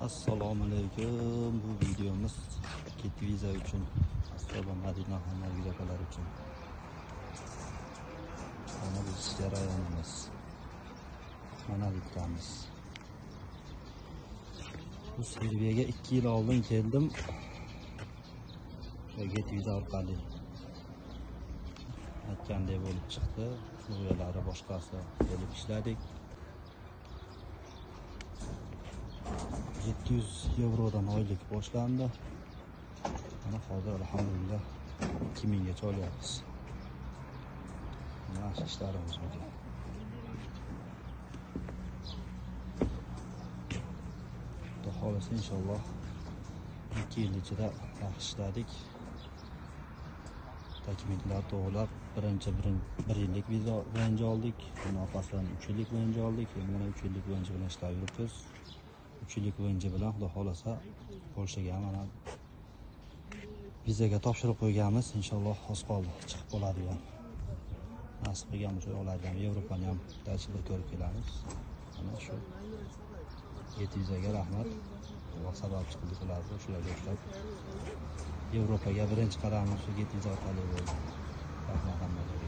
Assalomu alaykum. Bu videomiz Get Visa uchun, Astoba Madina hamyurtlar uchun. Mana bu jarayonimiz. Mana bitamiz. Bu Serbiyaga 2 yil oldin keldim. Get Visa orqali aytgandek bo'lib chiqdi. Suviyalari boshqasi kelib ishladik. 700 yevrodan oylik boshlandi. Mana hozir alhamdulillah 2000 gacha olyapmiz. Mana shu ishlarimiz bor. Xudo xolasa inshaalloh 2 yil ichida yaxshi ishladik. Dokumentlar to'g'rilab, bir yillik viza birinchi oldik. Bundan orqasidan 3 yillik birinchi oldik. Mana 3 yillik birinchi bilan ishlab yuribmiz. 3 yillik birinchi bilan Xudo xolasa Polshaga mana vizaga topshirib qo'yganmiz. Inshaalloh oz qoldi, chiqib bo'ladigan. Nasib qilgan bo'lsa oladigan Yevropani ham tashkil ko'rib kelamiz. Mana shu Get Vizaga rahmat. Bu sababchi qilib ularni shularga ushlab Yevropaga birinchi qarorimiz Get Viza orqali bo'ldi. Rahmat hammaga.